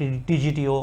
TGTO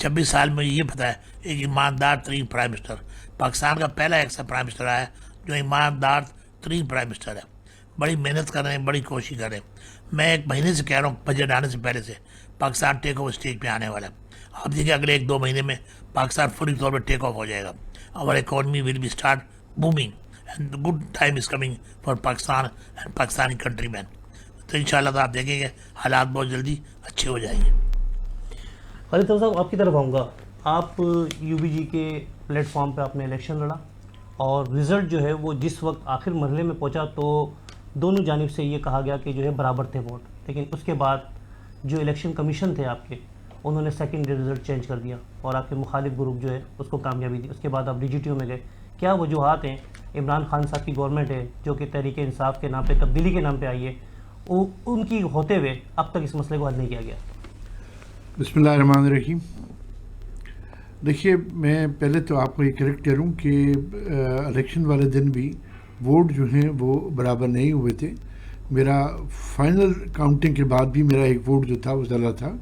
26 سال میں یہ پتہ ہے ایک ایماندار ترین پرائم منسٹر پاکستان کا پہلا ایسا پرائم منسٹر آیا جو ایماندار ترین پرائم منسٹر ہے. بڑی محنت کر رہے ہیں, بڑی کوشش کر رہے ہیں. میں ایک مہینے سے کہہ رہا ہوں بجٹ آنے سے پہلے سے پاکستان ٹیک اوور اسٹیج پہ آنے والا ہے. آپ دیکھیں اگلے 1-2 مہینے میں پاکستان فوری طور پر ٹیک آف ہو جائے گا. اور economy will be start booming and good time is coming for Pakistan and Pakistani countrymen. تو انشاءاللہ آپ دیکھیں گے حالات بہت جلدی اچھے ہو جائیں گے. خالد صاحب آپ کی طرف آؤں گا. آپ یو بی جی کے پلیٹ فارم پہ آپ نے الیکشن لڑا اور رزلٹ جو ہے وہ جس وقت آخر مرحلے میں پہنچا تو دونوں جانب سے یہ کہا گیا کہ جو ہے برابر تھے ووٹ, لیکن اس کے بعد جو الیکشن کمیشن تھے آپ کے انہوں نے سیکنڈ رزلٹ چینج کر دیا اور آپ کے مخالف گروپ جو ہے اس کو کامیابی دی. اس کے بعد آپ ڈی جی ٹی او میں گئے. کیا وجوہات ہیں؟ عمران خان صاحب کی گورنمنٹ ہے جو کہ تحریک انصاف کے نام پہ, تبدیلی کے نام پہ آئی ہے, ان کی ہوتے ہوئے اب تک اس مسئلے کو حل نہیں کیا گیا. بسم اللہ الرحمن الرحیم. دیکھیے میں پہلے تو آپ کو یہ کریکٹ کروں کہ الیکشن والے دن بھی ووٹ جو ہیں وہ برابر نہیں ہوئے تھے. میرا فائنل کاؤنٹنگ کے بعد بھی میرا ایک ووٹ جو تھا وہ ڈلا تھا.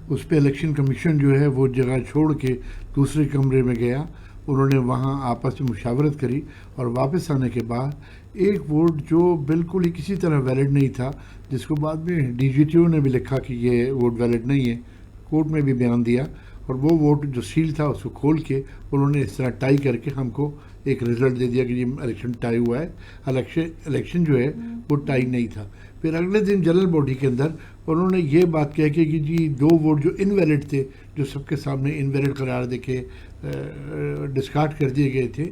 اس پہ الیکشن کمیشن جو ہے وہ جگہ چھوڑ کے دوسرے کمرے میں گیا. انہوں نے وہاں آپس میں مشاورت کری اور واپس آنے کے بعد ایک ووٹ جو بالکل ہی کسی طرح ویلڈ نہیں تھا, جس کو بعد میں ڈی جی ٹی او نے بھی لکھا کہ یہ ووٹ ویلڈ نہیں ہے, کورٹ میں بھی بیان دیا, اور وہ ووٹ جو سیل تھا اس کو کھول کے انہوں نے اس طرح ٹائی کر کے ہم کو ایک رزلٹ دے دیا کہ یہ الیکشن ٹائی ہوا ہے. الیکشن جو ہے وہ ٹائی نہیں تھا. پھر اگلے دن جنرل باڈی کے اندر انہوں نے یہ بات کہہ کے کہ جی 2 ووٹ جو انویلڈ تھے, جو سب کے سامنے انویلڈ قرار دے کے ڈسکارڈ کر دیے گئے تھے,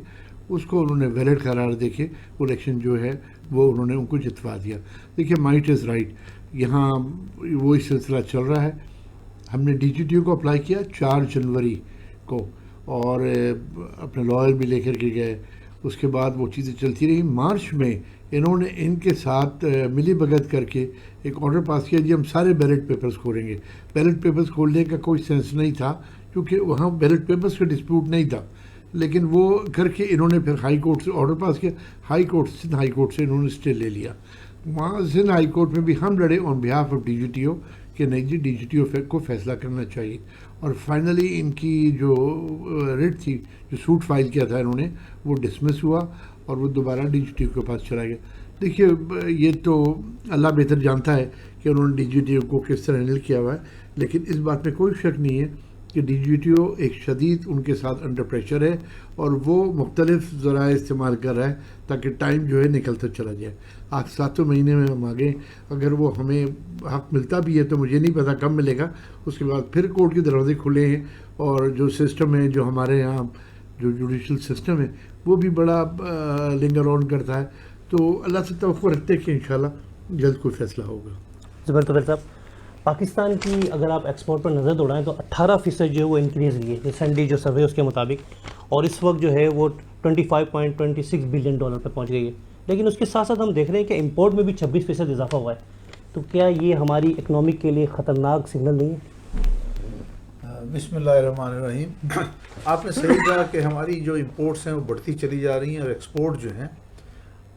اس کو انہوں نے ویلڈ قرار دے کے وہ الیکشن جو ہے وہ انہوں نے ان کو جتوا دیا. دیکھیے مائٹ از رائٹ, یہاں وہی سلسلہ چل رہا ہے. ہم نے ڈی جی ٹی او کو اپلائی کیا 4 جنوری کو اور اپنے لائر بھی لے کر کے گئے. اس کے بعد وہ چیزیں چلتی رہی. مارچ میں انہوں نے ان کے ساتھ ملی بھگت کر کے ایک آرڈر پاس کیا جی ہم سارے بیلٹ پیپرز کھولیں گے. بیلٹ پیپرز کھولنے کا کوئی سینس نہیں تھا کیونکہ وہاں بیلٹ پیپرز کا ڈسپیوٹ نہیں تھا, لیکن وہ کر کے انہوں نے پھر ہائی کورٹ سے آرڈر پاس کیا. سندھ ہائی کورٹ سے انہوں نے اسٹے لے لیا. وہاں سندھ ہائی کورٹ میں بھی ہم لڑے on behalf of D G T O کہ نہیں جی ڈی جی ٹی او کو فیصلہ کرنا چاہیے. اور فائنلی ان کی جو ریٹ تھی, جو سوٹ فائل کیا تھا انہوں نے, وہ ڈسمس ہوا اور وہ دوبارہ ڈی جی ٹی او کے پاس چلا گیا. دیکھیے یہ تو اللہ بہتر جانتا ہے کہ انہوں نے ڈی جی ٹی او کو کس طرح ہینڈل کیا ہوا ہے, لیکن اس بات میں کوئی شک نہیں ہے کہ ڈی جی ٹی او ایک شدید ان کے ساتھ انڈر پریشر ہے اور وہ مختلف ذرائع استعمال کر رہا ہے تاکہ ٹائم جو ہے نکلتا چلا جائے. آج 7 مہینے میں ہم آگے, اگر وہ ہمیں حق ملتا بھی ہے تو مجھے نہیں پتا کب ملے گا. اس کے بعد پھر کورٹ کے دروازے کھلے ہیں اور جو سسٹم ہے, جو ہمارے یہاں جو جوڈیشل سسٹم ہے, وہ بھی بڑا لنگر آن کرتا ہے. تو اللہ سے توقع رکھتے ہیں کہ انشاءاللہ جلد کوئی فیصلہ ہوگا. زبیر قادر صاحب, پاکستان کی اگر آپ ایکسپورٹ پر نظر دوڑائیں تو 18% جو ہے وہ انکریز ہوئی ہے ریسنٹلی جو سروے اس کے مطابق, اور اس وقت جو ہے وہ $25.26 بلین پہ پہنچ گئی ہے. لیکن اس کے ساتھ ساتھ ہم دیکھ رہے ہیں کہ امپورٹ میں بھی 26% اضافہ ہوا ہے. تو کیا یہ ہماری اکنامک کے لیے خطرناک سگنل نہیں ہے؟ بسم اللہ الرحمن الرحیم. آپ نے صحیح کہا کہ ہماری جو امپورٹس ہیں وہ بڑھتی چلی جا رہی ہیں اور ایکسپورٹ جو ہیں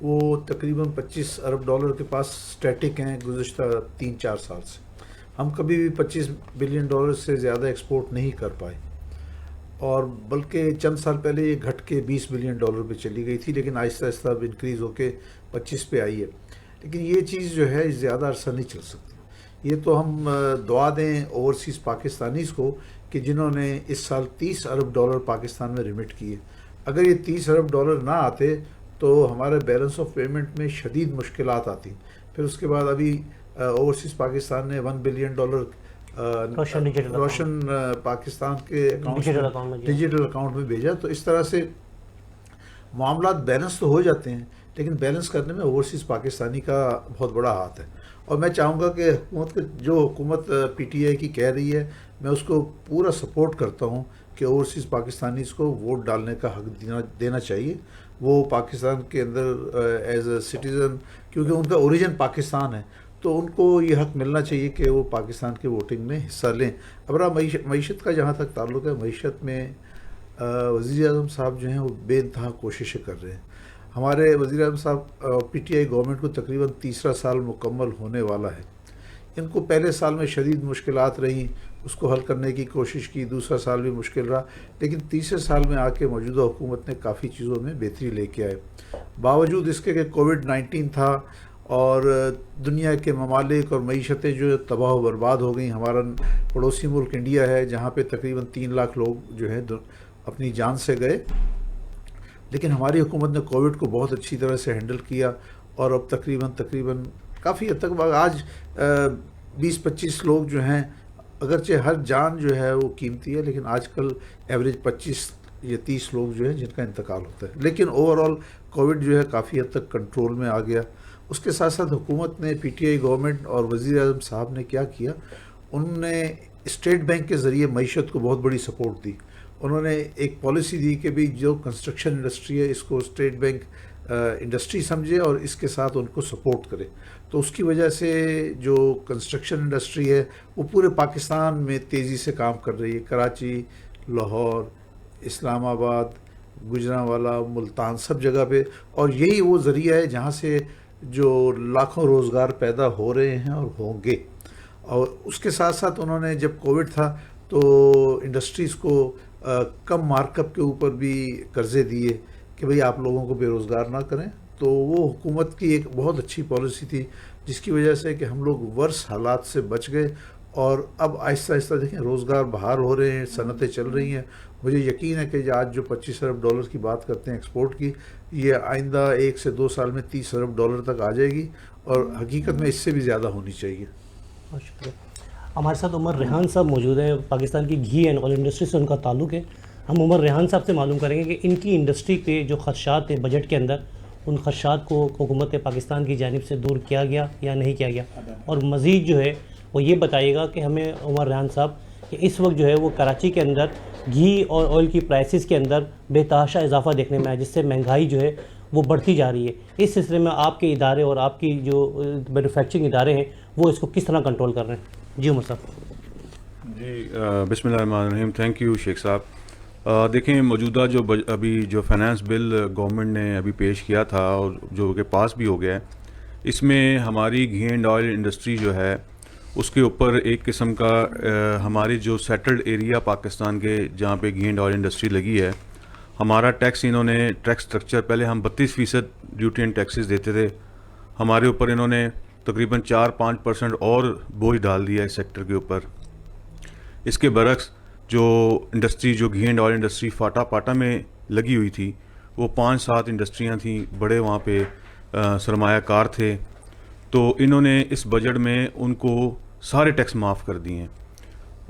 وہ تقریباً $25 ارب کے پاس سٹیٹک ہیں گزشتہ 3-4 سال سے. ہم کبھی بھی $25 بلین سے زیادہ ایکسپورٹ نہیں کر پائے, اور بلکہ چند سال پہلے یہ گھٹ کے $20 بلین پہ چلی گئی تھی, لیکن آہستہ آہستہ اب انکریز ہو کے 25 پہ آئی ہے. لیکن یہ چیز جو ہے زیادہ عرصہ نہیں چل سکتی. یہ تو ہم دعا دیں اوورسیز پاکستانیز کو کہ جنہوں نے اس سال $30 ارب پاکستان میں ریمٹ کیے. اگر یہ $30 ارب نہ آتے تو ہمارے بیلنس آف پیمنٹ میں شدید مشکلات آتی. پھر اس کے بعد ابھی اوورسیز پاکستان نے $1 بلین روشن پاکستان کے ڈیجیٹل اکاؤنٹ میں بھیجا. تو اس طرح سے معاملات بیلنس تو ہو جاتے ہیں, لیکن بیلنس کرنے میں اوورسیز پاکستانی کا بہت بڑا ہاتھ ہے. اور میں چاہوں گا کہ حکومت پی ٹی آئی کی کہہ رہی ہے, میں اس کو پورا سپورٹ کرتا ہوں کہ اوورسیز پاکستانیز کو ووٹ ڈالنے کا حق دینا چاہیے. وہ پاکستان کے اندر ایز اے سٹیزن, کیونکہ ان کا اوریجن پاکستان ہے, تو ان کو یہ حق ملنا چاہیے کہ وہ پاکستان کے ووٹنگ میں حصہ لیں. اب رہا معیشت کا جہاں تک تعلق ہے, معیشت میں وزیر اعظم صاحب جو ہیں وہ بے انتہا کوششیں کر رہے ہیں. ہمارے وزیر اعظم صاحب پی ٹی آئی گورنمنٹ کو تقریباً 3 سال مکمل ہونے والا ہے. ان کو پہلے سال میں شدید مشکلات رہیں، اس کو حل کرنے کی کوشش کی، دوسرا سال بھی مشکل رہا، لیکن تیسرے سال میں آ کے موجودہ حکومت نے کافی چیزوں میں بہتری لے کے آئے. باوجود اس کے کہ کووڈ-19 تھا اور دنیا کے ممالک اور معیشتیں جو تباہ و برباد ہو گئیں. ہمارا پڑوسی ملک انڈیا ہے جہاں پہ تقریباً 3 لاکھ لوگ جو ہیں اپنی جان سے گئے، لیکن ہماری حکومت نے کووڈ کو بہت اچھی طرح سے ہینڈل کیا اور اب تقریباً کافی حد تک آج 20-25 لوگ جو ہیں، اگرچہ ہر جان جو ہے وہ قیمتی ہے، لیکن آج کل ایوریج 25 یا 30 لوگ جو ہیں جن کا انتقال ہوتا ہے. لیکن اوورآل کووڈ جو ہے کافی حد تک کنٹرول میں آ گیا. اس کے ساتھ ساتھ حکومت نے پی ٹی آئی گورنمنٹ اور وزیر اعظم صاحب نے کیا کیا، انہوں نے اسٹیٹ بینک کے ذریعے معیشت کو بہت بڑی سپورٹ دی. انہوں نے ایک پالیسی دی کہ بھی جو کنسٹرکشن انڈسٹری ہے اس کو اسٹیٹ بینک انڈسٹری سمجھے اور اس کے ساتھ ان کو سپورٹ کرے. تو اس کی وجہ سے جو کنسٹرکشن انڈسٹری ہے وہ پورے پاکستان میں تیزی سے کام کر رہی ہے. کراچی، لاہور، اسلام آباد، گجرانوالہ، ملتان، سب جگہ پہ. اور یہی وہ ذریعہ ہے جہاں سے جو لاکھوں روزگار پیدا ہو رہے ہیں اور ہوں گے. اور اس کے ساتھ ساتھ انہوں نے جب کووڈ تھا تو انڈسٹریز کو کم مارک اپ کے اوپر بھی قرضے دیے کہ بھئی آپ لوگوں کو بے روزگار نہ کریں. تو وہ حکومت کی ایک بہت اچھی پالیسی تھی جس کی وجہ سے کہ ہم لوگ ورس حالات سے بچ گئے اور اب آہستہ آہستہ دیکھیں روزگار بحال ہو رہے ہیں، صنعتیں چل رہی ہیں. مجھے یقین ہے کہ آج جو $25 ارب کی بات کرتے ہیں ایکسپورٹ کی، یہ آئندہ 1 سے 2 سال میں $30 ارب تک آ جائے گی اور حقیقت میں اس سے بھی زیادہ ہونی چاہیے. بہت شکریہ. ہمارے ساتھ عمر ریحان صاحب موجود ہیں، پاکستان کی گھی اینڈ آئل انڈسٹری سے ان کا تعلق ہے. ہم عمر ریحان صاحب سے معلوم کریں گے کہ ان کی انڈسٹری کے جو خدشات ہیں بجٹ کے اندر، ان خدشات کو حکومت پاکستان کی جانب سے دور کیا گیا یا نہیں کیا گیا، اور مزید جو ہے وہ یہ بتائیے گا کہ ہمیں عمر ریحان صاحب کہ اس وقت جو ہے وہ کراچی کے اندر گھی اور آئل کی پرائسز کے اندر بے تحاشا اضافہ دیکھنے میں آیا، جس سے مہنگائی جو ہے وہ بڑھتی جا رہی ہے. اس سلسلے میں آپ کے ادارے اور آپ کی جو مینوفیکچرنگ ادارے ہیں وہ اس کو کس طرح کنٹرول کر رہے ہیں؟ جی عمر صاحب. جی بسم اللہ الرحمن الرحیم. تھینک یو شیخ صاحب. دیکھیں موجودہ جو ابھی جو فائنانس بل گورنمنٹ نے ابھی پیش کیا تھا اور جو کہ پاس بھی ہو گیا ہے، اس میں ہماری گھی اینڈ آئل انڈسٹری جو ہے اس کے اوپر ایک قسم کا ہماری جو سیٹلڈ ایریا پاکستان کے جہاں پہ گھی اینڈ آئل انڈسٹری لگی ہے، ہمارا ٹیکس انہوں نے ٹیکس سٹرکچر پہلے ہم 32% ڈیوٹی اینڈ ٹیکسز دیتے تھے، ہمارے اوپر انہوں نے تقریباً 4-5% اور بوجھ ڈال دیا اس سیکٹر کے اوپر. اس کے برعکس جو انڈسٹری جو گھی اینڈ آئل انڈسٹری فاٹا پاٹا میں لگی ہوئی تھی، وہ 5-7 انڈسٹریاں تھیں، بڑے وہاں پہ سرمایہ کار تھے. تو انہوں نے اس بجٹ میں ان کو سارے ٹیکس معاف کر دیے ہیں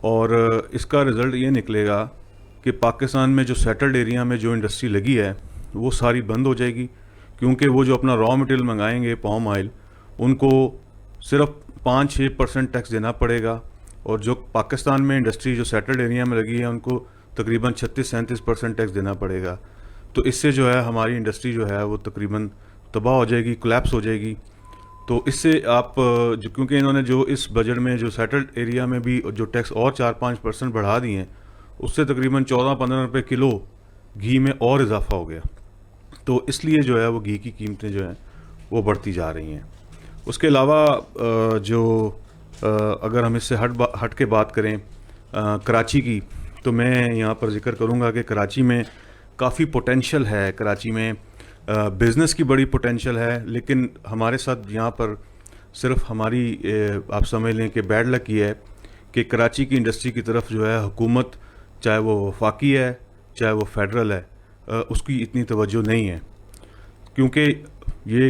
اور اس کا رزلٹ یہ نکلے گا کہ پاکستان میں جو سیٹلڈ ایریا میں جو انڈسٹری لگی ہے وہ ساری بند ہو جائے گی، کیونکہ وہ جو اپنا را مٹیریل منگائیں گے پام آئل، ان کو صرف 5-6% ٹیکس دینا پڑے گا، اور جو پاکستان میں انڈسٹری جو سیٹلڈ ایریا میں لگی ہے ان کو تقریباً 36-37% ٹیکس دینا پڑے گا. تو اس سے جو ہے ہماری انڈسٹری جو ہے وہ تقریباً تباہ ہو جائے گی، کولیپس ہو جائے گی. تو اس سے آپ کیونکہ انہوں نے جو اس بجٹ میں جو سیٹلڈ ایریا میں بھی جو ٹیکس اور 4-5% بڑھا دیے ہیں، اس سے تقریباً 14-15 روپے کلو گھی میں اور اضافہ ہو گیا. تو اس لیے جو ہے وہ گھی کی قیمتیں جو ہیں وہ بڑھتی جا رہی ہیں. اس کے علاوہ جو اگر ہم اس سے ہٹ کے بات کریں کراچی کی، تو میں یہاں پر ذکر کروں گا کہ کراچی میں کافی پوٹینشیل ہے، کراچی میں بزنس کی بڑی پوٹینشیل ہے، لیکن ہمارے ساتھ یہاں پر صرف ہماری آپ سمجھ لیں کہ بیڈ لک یہ ہے کہ کراچی کی انڈسٹری کی طرف جو ہے حکومت، چاہے وہ وفاقی ہے چاہے وہ فیڈرل ہے، اس کی اتنی توجہ نہیں ہے. کیونکہ یہ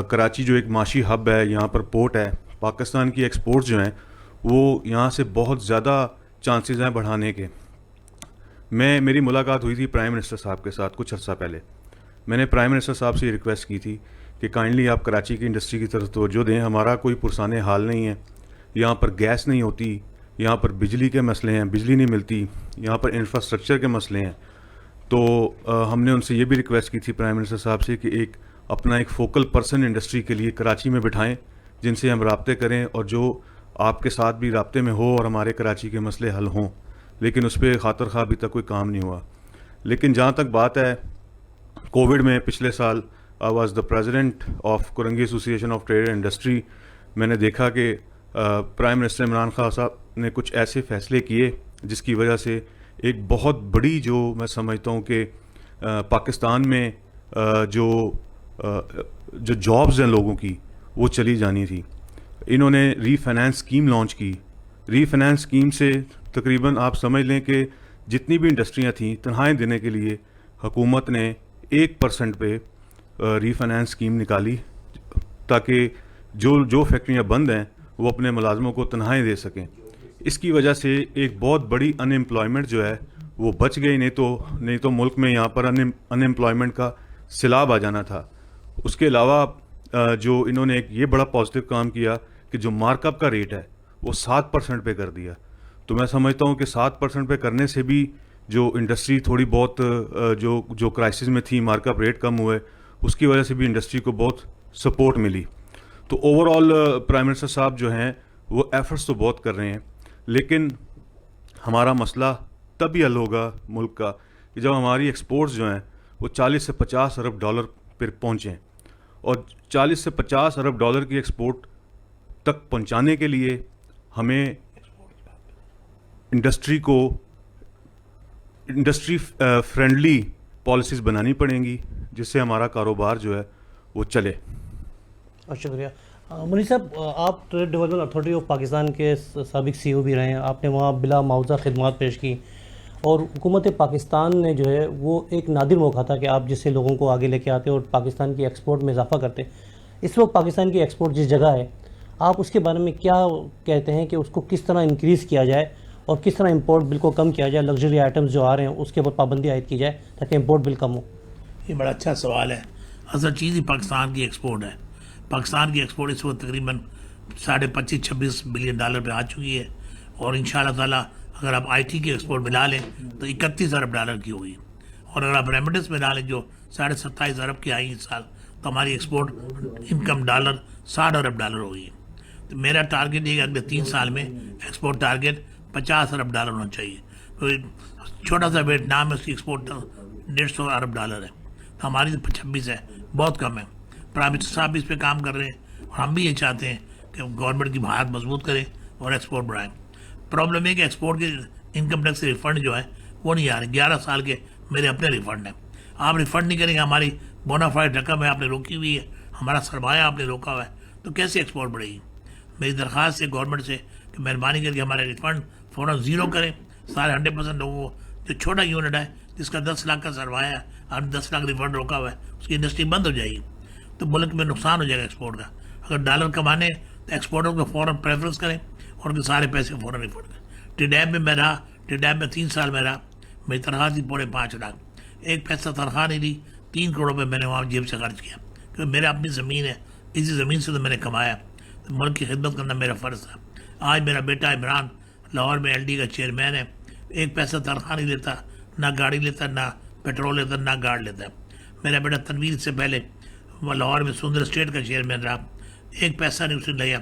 کراچی جو ایک معاشی ہب ہے، یہاں پر پورٹ ہے، پاکستان کی ایکسپورٹس جو ہیں وہ یہاں سے بہت زیادہ چانسز ہیں بڑھانے کے. میری ملاقات ہوئی تھی پرائم منسٹر صاحب کے ساتھ کچھ عرصہ پہلے. میں نے پرائم منسٹر صاحب سے یہ ریکویسٹ کی تھی کہ کائنڈلی آپ کراچی کی انڈسٹری کی طرف توجہ دیں. ہمارا کوئی پرسان حال نہیں ہے، یہاں پر گیس نہیں ہوتی، یہاں پر بجلی کے مسئلے ہیں، بجلی نہیں ملتی، یہاں پر انفراسٹرکچر کے مسئلے ہیں. تو ہم نے ان سے یہ بھی ریکویسٹ کی تھی پرائم منسٹر صاحب سے کہ اپنا ایک فوکل پرسن انڈسٹری کے لیے کراچی میں بٹھائیں، جن سے ہم رابطے کریں اور جو آپ کے ساتھ بھی رابطے میں ہو اور ہمارے کراچی کے مسئلے حل ہوں. لیکن اس پہ خاطر خواہ ابھی تک کوئی کام نہیں ہوا. لیکن جہاں تک بات ہے کووڈ میں، پچھلے سال I was the president of Korangi ایسوسی ایشن آف ٹریڈ اینڈ انڈسٹری. میں نے دیکھا کہ پرائم منسٹر عمران خان صاحب نے کچھ ایسے فیصلے کیے جس کی وجہ سے ایک بہت بڑی جو میں سمجھتا ہوں کہ پاکستان میں جو جابز ہیں لوگوں کی وہ چلی جانی تھی. انہوں نے ری فائنانس اسکیم لانچ کی. ری فائنانس اسکیم سے تقریباً آپ سمجھ لیں کہ جتنی بھی انڈسٹریاں تھیں تنخواہیں دینے کے لیے حکومت نے 1% پہ ری فائنانس اسکیم نکالی تاکہ جو فیکٹریاں بند ہیں وہ اپنے ملازموں کو تنخواہیں دے سکیں. اس کی وجہ سے ایک بہت بڑی ان امپلائمنٹ جو ہے وہ بچ گئی, نہیں تو ملک میں یہاں پر ان امپلائمنٹ کا سیلاب آ جانا تھا. اس کے علاوہ جو انہوں نے ایک یہ بڑا پازیٹیو کام کیا کہ جو مارک اپ کا ریٹ ہے وہ 7% پہ کر دیا. تو میں سمجھتا ہوں کہ 7% پہ کرنے سے بھی جو انڈسٹری تھوڑی بہت جو کرائسس میں تھی, مارک اپ ریٹ کم ہوئے, اس کی وجہ سے بھی انڈسٹری کو بہت سپورٹ ملی. تو اوور آل پرائم منسٹر صاحب جو ہیں وہ ایفرٹس تو بہت کر رہے ہیں, لیکن ہمارا مسئلہ تبھی حل ہوگا ملک کا کہ جب ہماری ایکسپورٹس جو ہیں وہ 40 سے 50 ارب ڈالر پر پہنچیں, اور 40 سے 50 ارب ڈالر کی ایکسپورٹ تک پہنچانے کے لیے ہمیں انڈسٹری فرینڈلی پالیسیز بنانی پڑیں گی جس سے ہمارا کاروبار جو ہے وہ چلے. بہت شکریہ. منی صاحب, آپ trade development authority of Pakistan کے سابق CEO بھی رہے ہیں. آپ نے وہاں بلا معاوضہ خدمات پیش کی, اور حکومت پاکستان نے جو ہے وہ ایک نادر موقع تھا کہ آپ جس سے لوگوں کو آگے لے کے آتے اور پاکستان کی ایکسپورٹ میں اضافہ کرتے. اس وقت پاکستان کی ایکسپورٹ جس جگہ ہے, آپ اس کے بارے میں کیا کہتے ہیں کہ اس کو کس طرح انکریز کیا جائے اور کس طرح امپورٹ بل کو کم کیا جائے, لگژری آئٹمز جو آ رہے ہیں اس کے اوپر پابندی عائد کی جائے تاکہ امپورٹ بل کم ہو؟ یہ بڑا اچھا سوال ہے. اصل چیز ہی پاکستان کی ایکسپورٹ ہے. پاکستان کی ایکسپورٹ اس وقت تقریباً 25-26 بلین ڈالر پہ آ چکی ہے, اور ان شاء اللہ تعالیٰ اگر آپ IT کی ایکسپورٹ ملا لیں تو 31 ارب ڈالر کی ہوگی, اور اگر آپ ریمیٹنس میں ڈالیں جو 27.5 ارب کی آئی اس سال, تو ہماری ایکسپورٹ انکم ڈالر 60 ارب ڈالر ہوگی. تو میرا ٹارگیٹ یہ کہ اگلے 3 سال میں ایکسپورٹ ٹارگیٹ 50 ارب ڈالر ہونا چاہیے. تو چھوٹا سا ویٹنام ہے, اس کی ایکسپورٹ 150 ارب ڈالر ہے, تو ہماری 26 ہے, بہت کم ہے. پرائم منسٹر صاحب بھی اس پہ کام کر رہے ہیں, اور ہم بھی یہ چاہتے ہیں کہ گورنمنٹ کی ہاتھ مضبوط کریں اور ایکسپورٹ بڑھائیں. پرابلم ہے کہ ایکسپورٹ کے انکم ٹیکس ریفنڈ جو ہے وہ نہیں آ رہے. 11 سال کے میرے اپنے ریفنڈ ہیں. آپ ریفنڈ نہیں کریں گے, ہماری بونافائڈ رقم ہے آپ نے روکی ہوئی ہے, ہمارا سرمایہ آپ نے روکا ہوا ہے, تو کیسے ایکسپورٹ بڑھے گی؟ میری درخواست ہے گورنمنٹ سے کہ مہربانی کر کے ہمارے ریفنڈ فوراً 0 کریں. سارے 100% لوگوں کو, جو چھوٹا یونٹ ہے جس کا 10 لاکھ کا سرمایہ ہے, آپ نے 10 لاکھ ریفنڈ روکا ہوا ہے, اس کی انڈسٹری بند ہو جائے گی, تو ملک میں نقصان ہو جائے گا ایکسپورٹ کا. اگر ڈالر کمانے تو ایکسپورٹر کو فوراً پریفرنس کریں اور ان کے سارے پیسے فوراً ریفنڈ کریں. ٹیڈیب میں میں رہا, ٹیڈیب میں 3 سال میں رہا, میری تنخواہ تھی 5.5 لاکھ, 1 پیسہ تنخواہ نہیں لی, 3 کروڑ روپے میں نے وہاں جیب سے خرچ کیا, کیونکہ میرا اپنی زمین ہے, اسی زمین سے تو میں نے کمایا, تو ملک کی خدمت کرنا میرا فرض تھا. آج میرا بیٹا عمران لاہور میں LD کا چیئرمین ہے, 1 پیسہ تنخواہ نہیں لیتا, نہ گاڑی لیتا, نہ پیٹرول لیتا, نہ گارڈ لیتا. میرا بیٹا تنویر سے پہلے وہ لاہور میں سندر اسٹیٹ کا چیئرمین رہا, 1 پیسہ نہیں اس نے لیا,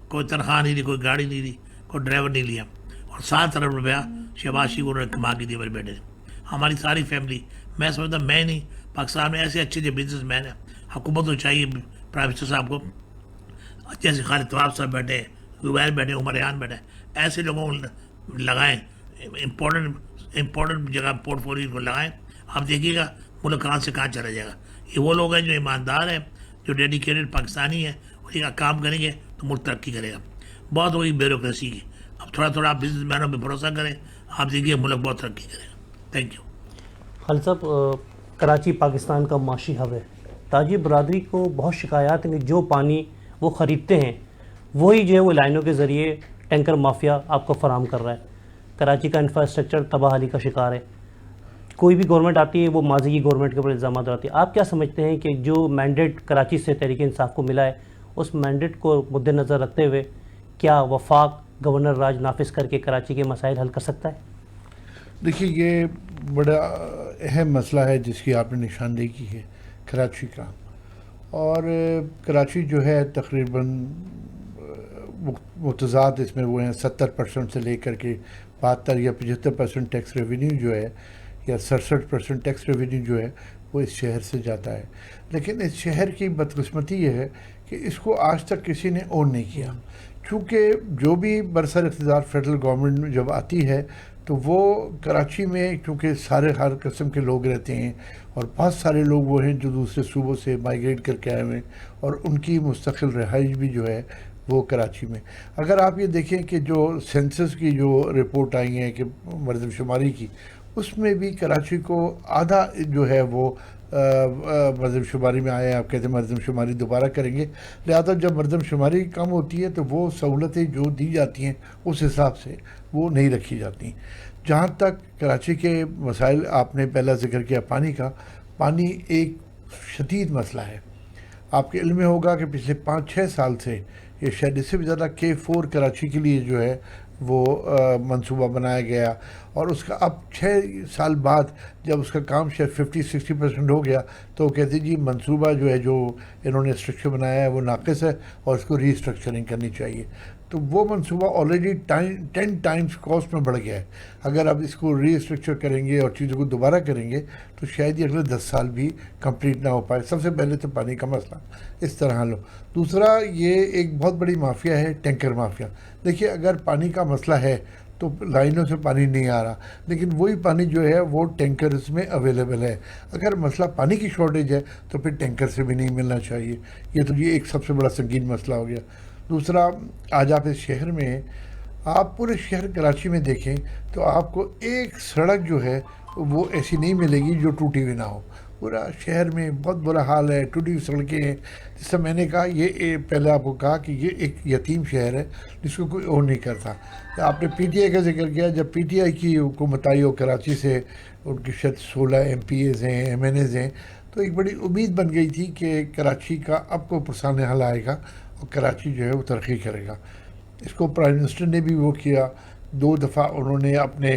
کوئی تنخواہ نہیں لی, کوئی گاڑی نہیں لی, کوئی ڈرائیور نہیں لیا, اور 7 ارب روپیہ شہباز شریف انہوں نے کما کے دی میرے بیٹے نے. ہماری ساری فیملی, میں سمجھتا میں نہیں, پاکستان میں ایسے اچھے بزنس مین ہیں. حکومت کو چاہیے پرائم منسٹر صاحب کو, جیسے خالد طواب صاحب بیٹھے, زبیر بیٹھے, عمر ریان بیٹھے, ایسے لوگوں کو لگائیں, امپورٹنٹ جگہ پورٹ فولیو کو لگائیں. آپ دیکھیے گا ملک کہاں سے کہاں چلا جائے گا. یہ وہ لوگ ہیں جو ایماندار ہیں, جو ڈیڈیکیٹڈ پاکستانی ہیں, وہی کا کام کریں گے تو ملک ترقی کرے گا. بہت ہوئی بیوروکریسی کی, اب تھوڑا تھوڑا آپ بزنس مینوں پہ بھروسہ کریں, آپ دیکھیے ملک بہت ترقی کرے گا. Thank you. خالد صاحب, کراچی پاکستان کا معاشی ہب ہے. تاجر برادری کو بہت شکایات ہیں کہ جو پانی وہ خریدتے ہیں وہی جو ہے وہ لائنوں کے ذریعے ٹینکر مافیا آپ کو فراہم کر رہا ہے. کراچی کا انفراسٹرکچر تباہی کا شکار ہے. کوئی بھی گورنمنٹ آتی ہے وہ ماضی کی گورنمنٹ کے اوپر الزامات آتی ہے. آپ کیا سمجھتے ہیں کہ جو مینڈیٹ کراچی سے تحریک انصاف کو ملا ہے, اس مینڈیٹ کو مد نظر رکھتے ہوئے کیا وفاق گورنر راج نافذ کر کے کراچی کے مسائل حل کر سکتا ہے؟ دیکھیے, یہ بڑا اہم مسئلہ ہے جس کی آپ نے نشاندہی کی ہے, کراچی کا. اور کراچی جو ہے تقریباً متضاد اس میں وہ ہیں, 70% سے لے کر کے 72 یا 75% ٹیکس ریونیو جو ہے, یا 67% ٹیکس ریونیو جو ہے وہ اس شہر سے جاتا ہے. لیکن اس شہر کی بدقسمتی یہ ہے کہ اس کو آج تک کسی نے اون نہیں کیا, چونکہ جو بھی برسر اقتدار فیڈرل گورنمنٹ جب آتی ہے تو وہ کراچی میں چونکہ سارے ہر قسم کے لوگ رہتے ہیں اور بہت سارے لوگ وہ ہیں جو دوسرے صوبوں سے مائیگریٹ کر کے آئے ہوئے ہیں اور ان کی مستقل رہائش بھی جو ہے وہ کراچی میں. اگر آپ یہ دیکھیں کہ جو سینسس کی جو رپورٹ آئی ہیں کہ مردم شماری کی، اس میں بھی کراچی کو آدھا جو ہے وہ مردم شماری میں آئے. آپ کہتے ہیں مردم شماری دوبارہ کریں گے، لہذا جب مردم شماری کم ہوتی ہے تو وہ سہولتیں جو دی جاتی ہیں اس حساب سے وہ نہیں رکھی جاتی. جہاں تک کراچی کے مسائل آپ نے پہلا ذکر کیا پانی کا، پانی ایک شدید مسئلہ ہے. آپ کے علم میں ہوگا کہ پچھلے 5-6 سال سے یہ شاید اس سے بھی زیادہ K4 کراچی کے لیے جو ہے وہ منصوبہ بنایا گیا، اور اس کا اب 6 سال بعد جب اس کا کام شاید 50-60% ہو گیا تو وہ کہتے جی منصوبہ جو ہے جو انہوں نے اسٹرکچر بنایا ہے وہ ناقص ہے اور اس کو ری اسٹرکچرنگ کرنی چاہیے. تو وہ منصوبہ آلریڈی 10 ٹائمز کاسٹ میں بڑھ گیا ہے. اگر آپ اس کو ری اسٹرکچر کریں گے اور چیزوں کو دوبارہ کریں گے تو شاید یہ اگلے 10 سال بھی کمپلیٹ نہ ہو پائے. سب سے پہلے تو پانی کا مسئلہ اس طرح حل ہو. دوسرا یہ ایک بہت بڑی مافیا ہے ٹینکر مافیا. دیکھیے اگر پانی کا مسئلہ ہے تو لائنوں سے پانی نہیں آ رہا، لیکن وہی پانی جو ہے وہ ٹینکرز میں اویلیبل ہے. اگر مسئلہ پانی کی شارٹیج ہے تو پھر ٹینکر سے بھی نہیں ملنا چاہیے. یہ ایک سب سے بڑا سنگین مسئلہ ہو گیا. دوسرا، آج آپ اس شہر میں، آپ پورے شہر کراچی میں دیکھیں تو آپ کو ایک سڑک جو ہے وہ ایسی نہیں ملے گی جو ٹوٹی ہوئی نہ ہو. پورا شہر میں بہت برا حال ہے، ٹوٹی ہوئی سڑکیں ہیں. جس سے میں نے کہا یہ پہلے آپ کو کہا کہ یہ ایک یتیم شہر ہے جس کو کوئی اون نہیں کرتا. آپ نے پی ٹی آئی کا ذکر کیا. جب پی ٹی آئی کی حکومت آئی ہو کراچی سے، ان کی شاید 16 MPAs ہیں، MNAs ہیں، تو ایک بڑی امید بن گئی تھی کہ کراچی کا اب کو پرسان حل آئے گا اور کراچی جو ہے وہ ترقی کرے گا. اس کو پرائم منسٹر نے بھی وہ کیا. 2 دفعہ انہوں نے اپنے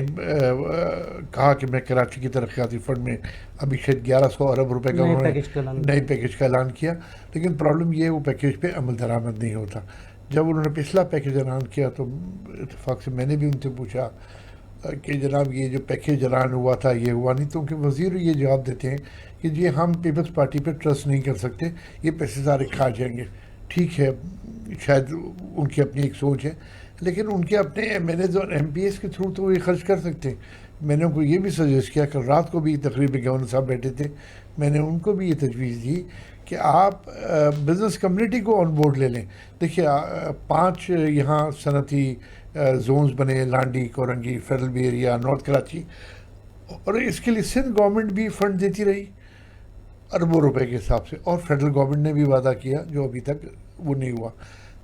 کہا کہ میں کراچی کی ترقیاتی فنڈ میں ابھی شاید 1100 ارب روپے کا انہوں نے نئے پیکج کا اعلان کیا. لیکن پرابلم یہ ہے وہ پیکج پہ عمل درآمد نہیں ہوتا. جب انہوں نے پچھلا پیکج اعلان کیا تو اتفاق سے میں نے بھی ان سے پوچھا کہ جناب یہ جو پیکج اعلان ہوا تھا یہ ہوا نہیں. تو ان کے وزیر یہ جواب دیتے ہیں کہ جی ہم پیپلز پارٹی پہ ٹرسٹ نہیں کر سکتے، یہ پیسے سارے کھا جائیں گے. ٹھیک ہے، شاید ان کی اپنی ایک سوچ ہے، لیکن ان کے اپنے MNAs اور MPAs کے تھرو تو وہ یہ خرچ کر سکتے ہیں. میں نے ان کو یہ بھی سجیسٹ کیا کہ رات کو بھی تقریب میں گورنر صاحب بیٹھے تھے، میں نے ان کو بھی یہ تجویز دی کہ آپ بزنس کمیونٹی کو آن بورڈ لے لیں. دیکھیے 5 یہاں صنعتی زونز بنے، Landhi, Korangi, federal be area, north Karachi, اور اس کے لیے سندھ گورنمنٹ بھی فنڈ دیتی رہی اربوں روپے کے حساب سے، اور فیڈرل گورنمنٹ نے بھی وعدہ کیا جو ابھی تک وہ نہیں ہوا.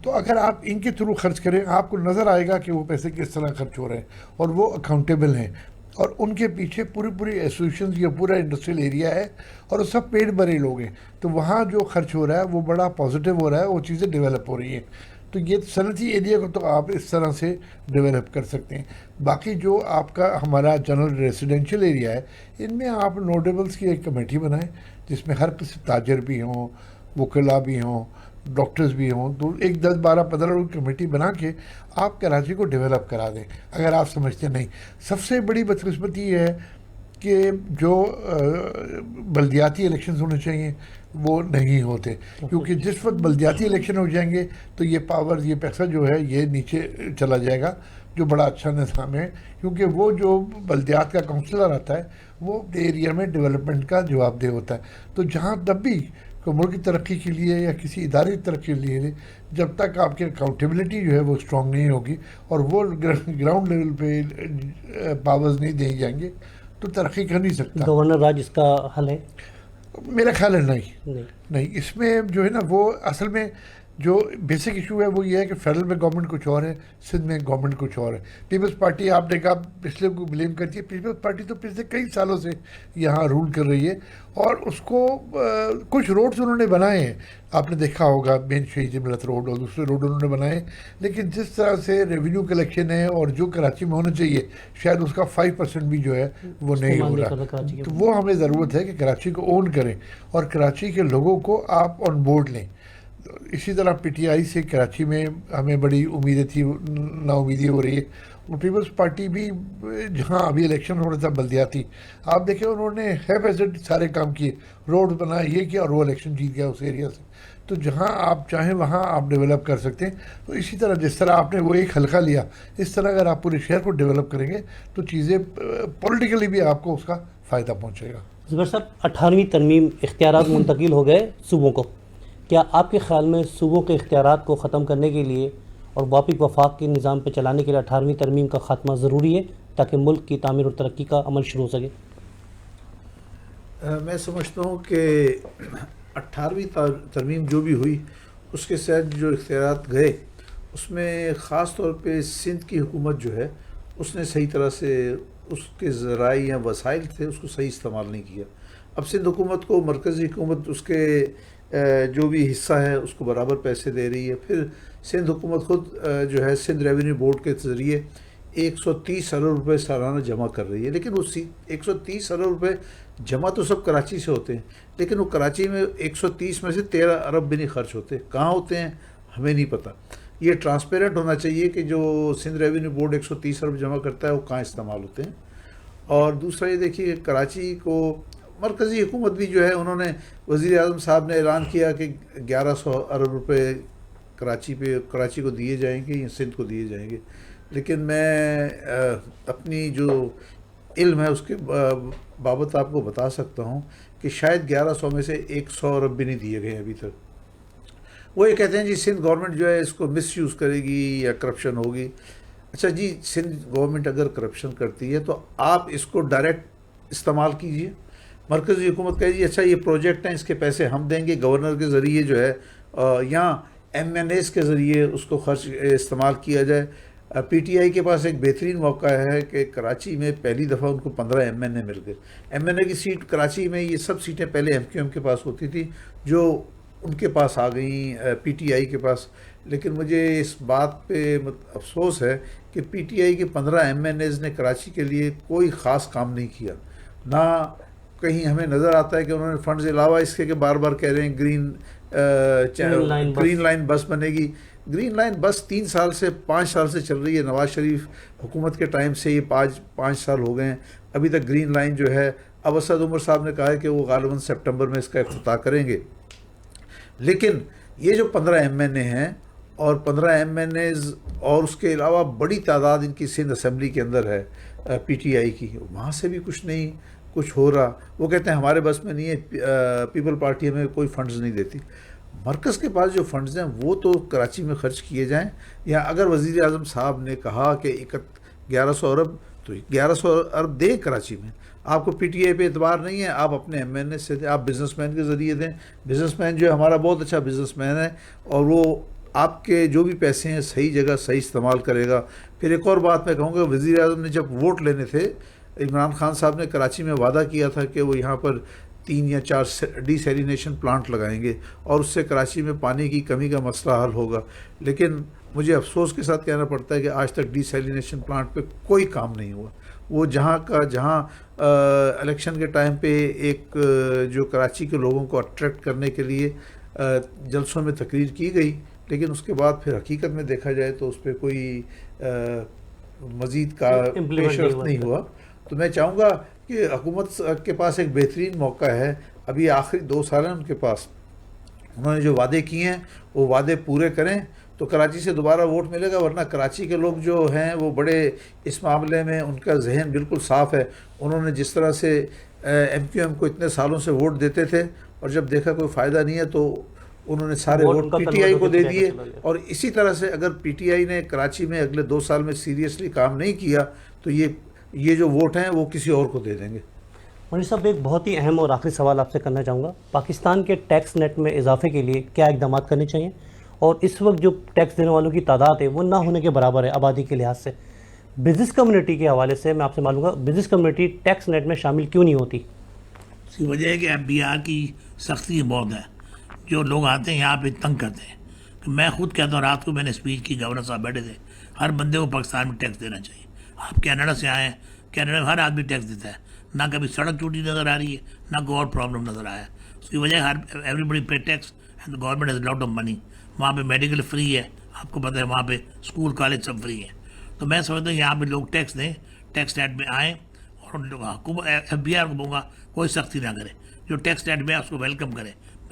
تو اگر آپ ان کے تھرو خرچ کریں آپ کو نظر آئے گا کہ وہ پیسے کس طرح خرچ ہو رہے ہیں اور وہ اکاؤنٹیبل ہیں، اور ان کے پیچھے پوری ایسوسیشنز یا پورا انڈسٹریل ایریا ہے اور وہ سب پیٹ بھرے لوگ ہیں. تو وہاں جو خرچ ہو رہا ہے وہ بڑا پازیٹیو ہو رہا ہے، وہ چیزیں ڈیولپ ہو رہی ہیں. تو یہ صنعتی ایریا کو تو آپ اس طرح سے ڈیولپ کر سکتے ہیں. باقی جو آپ کا ہمارا جنرل ریزیڈینشیل ایریا ہے، ان میں آپ نوٹیبلز کی ایک کمیٹی بنائیں جس میں ہر قسم تاجر بھی ہوں، وکلا بھی ہوں، ڈاکٹرز بھی ہوں. تو ایک 10-12-15 لوگ کمیٹی بنا کے آپ کراچی کو ڈیولپ کرا دیں. اگر آپ سمجھتے نہیں، سب سے بڑی بدقسمتی یہ ہے کہ جو بلدیاتی الیکشنز ہونے چاہیے وہ نہیں ہوتے، کیونکہ جس وقت بلدیاتی الیکشن ہو جائیں گے تو یہ پاور، یہ پیسہ جو ہے یہ نیچے چلا جائے گا، جو بڑا اچھا نظام ہے. کیونکہ وہ جو بلدیات کا کونسلر آتا ہے وہ ایریا میں ڈیولپمنٹ کا جواب دہ ہوتا ہے. تو جہاں تب بھی کوئی ملک کی ترقی کے لیے یا کسی ادارے کی ترقی کے لیے، جب تک آپ کی اکاؤنٹیبلٹی جو ہے وہ اسٹرانگ نہیں ہوگی اور وہ گراؤنڈ لیول پہ پاورز نہیں دیے جائیں گے تو ترقی کر نہیں سکتا. گورنر راج اس کا حل ہے؟ میرا خیال ہے نہیں. اس میں جو ہے نا وہ اصل میں جو بیسک ایشو ہے وہ یہ ہے کہ فیڈرل میں گورنمنٹ کچھ اور ہے، سندھ میں گورنمنٹ کچھ اور ہے. پیپلز پارٹی آپ نے کہا پچھلے کو بلیم کرتی ہے، پیپلز پارٹی تو پچھلے کئی سالوں سے یہاں رول کر رہی ہے اور اس کو کچھ روڈز انہوں نے بنائے ہیں، آپ نے دیکھا ہوگا مین شہید ملت روڈ اور دوسرے روڈ انہوں نے بنائے، لیکن جس طرح سے ریونیو کلیکشن ہے اور جو کراچی میں ہونا چاہیے شاید اس کا 5% بھی جو ہے وہ نہیں ہو رہا. تو وہ ہمیں ضرورت ہے کہ کراچی کو اون کریں اور کراچی کے لوگوں کو آپ آن بورڈ لیں. اسی طرح پی ٹی آئی سے کراچی میں ہمیں بڑی امیدیں تھی، نا امیدی ہو رہی ہے. اور پیپلز پارٹی بھی جہاں ابھی الیکشن ہو رہا تھا بلدیاتی، آپ دیکھیں انہوں نے ہیف ایزٹ سارے کام کیے، روڈ بنائے، یہ کیا، اور وہ الیکشن جیت گیا اس ایریا سے. تو جہاں آپ چاہیں وہاں آپ ڈیولپ کر سکتے ہیں. تو اسی طرح جس طرح آپ نے وہ ایک حلقہ لیا, اس طرح اگر آپ پورے شہر کو ڈیولپ کریں گے تو چیزیں پولیٹیکلی بھی آپ کو اس کا فائدہ پہنچے گا. زبیر صاحب 18ویں ترمیم اختیارات منتقل ہو گئے صوبوں کو. کیا آپ کے خیال میں صوبوں کے اختیارات کو ختم کرنے کے لیے اور واپس وفاق کے نظام پہ چلانے کے لیے 18ویں ترمیم کا خاتمہ ضروری ہے تاکہ ملک کی تعمیر اور ترقی کا عمل شروع ہو سکے؟ میں سمجھتا ہوں کہ 18ویں ترمیم جو بھی ہوئی اس کے ساتھ جو اختیارات گئے اس میں خاص طور پہ سندھ کی حکومت جو ہے اس نے صحیح طرح سے اس کے ذرائع یا وسائل تھے اس کو صحیح استعمال نہیں کیا. اب سندھ حکومت کو مرکزی حکومت اس کے جو بھی حصہ ہے اس کو برابر پیسے دے رہی ہے. پھر سندھ حکومت خود جو ہے سندھ ریونیو بورڈ کے ذریعے 130 ارب روپے سالانہ جمع کر رہی ہے. لیکن وہ 130 ارب روپے جمع تو سب کراچی سے ہوتے ہیں, لیکن وہ کراچی میں 130 میں سے 13 ارب بھی نہیں خرچ ہوتے. کہاں ہوتے ہیں ہمیں نہیں پتہ. یہ ٹرانسپیرنٹ ہونا چاہیے کہ جو سندھ ریونیو بورڈ 130 ارب جمع کرتا ہے وہ کہاں استعمال ہوتے ہیں. اور دوسرا یہ دیکھیے کراچی کو مرکزی حکومت بھی جو ہے انہوں نے وزیر اعظم صاحب نے اعلان کیا کہ 1100 ارب روپے کراچی کو دیے جائیں گے یا سندھ کو دیے جائیں گے. لیکن میں اپنی جو علم ہے اس کے بابت آپ کو بتا سکتا ہوں کہ شاید 1100 میں سے 100 ارب بھی نہیں دیے گئے ابھی تک. وہ یہ کہتے ہیں جی سندھ گورنمنٹ جو ہے اس کو مس یوز کرے گی یا کرپشن ہوگی. اچھا جی سندھ گورنمنٹ اگر کرپشن کرتی ہے تو آپ اس کو ڈائریکٹ استعمال کیجئے. مرکزی حکومت کہے جی اچھا یہ پروجیکٹ ہیں اس کے پیسے ہم دیں گے, گورنر کے ذریعے جو ہے یا MNAs کے ذریعے اس کو خرچ استعمال کیا جائے. پی ٹی آئی کے پاس ایک بہترین موقع ہے کہ کراچی میں پہلی دفعہ ان کو 15 MNA مل گئے. MNA کی سیٹ کراچی میں یہ سب سیٹیں پہلے MQM کے پاس ہوتی تھی جو ان کے پاس آ گئیں PTI کے پاس. لیکن مجھے اس بات پہ افسوس ہے کہ PTI کے 15 MNAs نے کراچی کے لیے کوئی خاص کام نہیں کیا. نہ کہیں ہمیں نظر آتا ہے کہ انہوں نے فنڈز علاوہ اس کے کہ بار بار کہہ رہے ہیں گرین لائن بس بنے گی. گرین لائن بس 3 سال سے 5 سال سے چل رہی ہے. نواز شریف حکومت کے ٹائم سے یہ 5 سال ہو گئے ہیں, ابھی تک گرین لائن جو ہے. اب اسد عمر صاحب نے کہا ہے کہ وہ غالباً سپٹمبر میں اس کا افتتاح کریں گے. لیکن یہ جو 15 MNA ہیں اور 15 MNAs اور اس کے علاوہ بڑی تعداد ان کی سندھ اسمبلی کے اندر ہے PTI کی, وہاں سے بھی کچھ ہو رہا. وہ کہتے ہیں ہمارے بس میں نہیں ہے, پیپل پارٹی ہمیں کوئی فنڈز نہیں دیتی. مرکز کے پاس جو فنڈز ہیں وہ تو کراچی میں خرچ کیے جائیں, یا اگر وزیر اعظم صاحب نے کہا کہ 1100 ارب تو 1100 ارب دیں کراچی میں. آپ کو PTI پہ اعتبار نہیں ہے, آپ اپنے MNA سے دیں, آپ بزنس مین کے ذریعے دیں. بزنس مین جو ہے ہمارا بہت اچھا بزنس مین ہے اور وہ آپ کے جو بھی پیسے ہیں صحیح جگہ صحیح استعمال کرے گا. پھر ایک اور بات میں کہوں گا, وزیر اعظم نے جب ووٹ لینے تھے عمران خان صاحب نے کراچی میں وعدہ کیا تھا کہ وہ یہاں پر 3 یا 4 ڈی سیلینیشن پلانٹ لگائیں گے اور اس سے کراچی میں پانی کی کمی کا مسئلہ حل ہوگا. لیکن مجھے افسوس کے ساتھ کہنا پڑتا ہے کہ آج تک ڈی سیلینیشن پلانٹ پہ کوئی کام نہیں ہوا. وہ جہاں الیکشن کے ٹائم پہ ایک جو کراچی کے لوگوں کو اٹریکٹ کرنے کے لیے جلسوں میں تقریر کی گئی, لیکن اس کے بعد پھر حقیقت میں دیکھا جائے تو اس پہ کوئی مزید کا پیش رفت نہیں ہوا. تو میں چاہوں گا کہ حکومت کے پاس ایک بہترین موقع ہے, ابھی آخری 2 سال ہیں ان کے پاس, انہوں نے جو وعدے کیے ہیں وہ وعدے پورے کریں تو کراچی سے دوبارہ ووٹ ملے گا. ورنہ کراچی کے لوگ جو ہیں وہ بڑے اس معاملے میں ان کا ذہن بالکل صاف ہے. انہوں نے جس طرح سے MQM کو اتنے سالوں سے ووٹ دیتے تھے اور جب دیکھا کوئی فائدہ نہیں ہے تو انہوں نے سارے ووٹ PTI کو دے دیے. اور اسی طرح سے اگر PTI نے کراچی میں اگلے 2 سال میں سیریسلی کام نہیں کیا تو یہ جو ووٹ ہیں وہ کسی اور کو دے دیں گے. مولوی صاحب ایک بہت ہی اہم اور آخری سوال آپ سے کرنا چاہوں گا. پاکستان کے ٹیکس نیٹ میں اضافے کے لیے کیا اقدامات کرنے چاہیے, اور اس وقت جو ٹیکس دینے والوں کی تعداد ہے وہ نہ ہونے کے برابر ہے آبادی کے لحاظ سے. بزنس کمیونٹی کے حوالے سے میں آپ سے معلوم گا بزنس کمیونٹی ٹیکس نیٹ میں شامل کیوں نہیں ہوتی؟ اس کی وجہ ہے کہ FBR کی سختی بہت ہے. جو لوگ آتے ہیں یہاں پہ تنگ کرتے ہیں. میں خود کہتا ہوں, رات کو میں نے اسپیچ کی, گورنر صاحب بیٹھے تھے, ہر بندے کو پاکستان میں ٹیکس دینا چاہیے. آپ کینیڈا سے آئے ہیں, کینیڈا میں ہر آدمی ٹیکس دیتا ہے, نہ کبھی سڑک ٹوٹی نظر آ رہی ہے نہ کوئی اور پرابلم نظر آیا ہے. اس کی وجہ everybody pay tax and government has lot of money. وہاں پہ میڈیکل فری ہے, آپ کو پتہ ہے, وہاں پہ اسکول کالج سب فری ہے. تو میں سمجھتا ہوں یہاں پہ لوگ ٹیکس دیں, ٹیکس نیٹ میں آئیں, اور حکومت FBR کو بولوں گا کوئی سختی نہ کرے. جو ٹیکس نیٹ میں اس کو ویلکم کرے.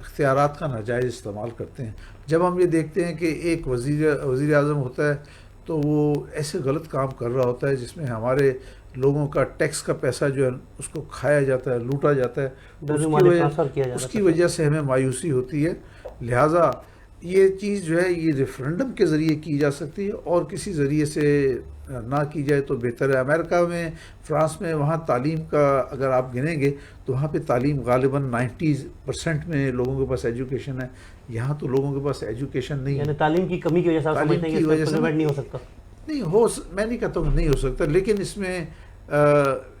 اختیارات کا ناجائز استعمال کرتے ہیں. جب ہم یہ دیکھتے ہیں کہ ایک وزیر اعظم ہوتا ہے تو وہ ایسے غلط کام کر رہا ہوتا ہے جس میں ہمارے لوگوں کا ٹیکس کا پیسہ جو ہے اس کو کھایا جاتا ہے, لوٹا جاتا ہے, اس کی وجہ سے ہمیں مایوسی ہوتی ہے. لہٰذا یہ چیز جو ہے یہ ریفرنڈم کے ذریعے کی جا سکتی ہے اور کسی ذریعے سے نہ کی جائے تو بہتر ہے. امریکہ میں, فرانس میں, وہاں تعلیم کا اگر آپ گنیں گے تو وہاں پہ تعلیم غالباً 90% میں لوگوں کے پاس ایجوکیشن ہے. یہاں تو لوگوں کے پاس ایجوکیشن نہیں ہے. یعنی تعلیم کی کمی کی وجہ سے آپ سمجھتے ہیں کہ اس پہ implement نہیں ہو سکتا؟ نہیں میں نہیں کہتا ہوں نہیں ہو سکتا, لیکن اس میں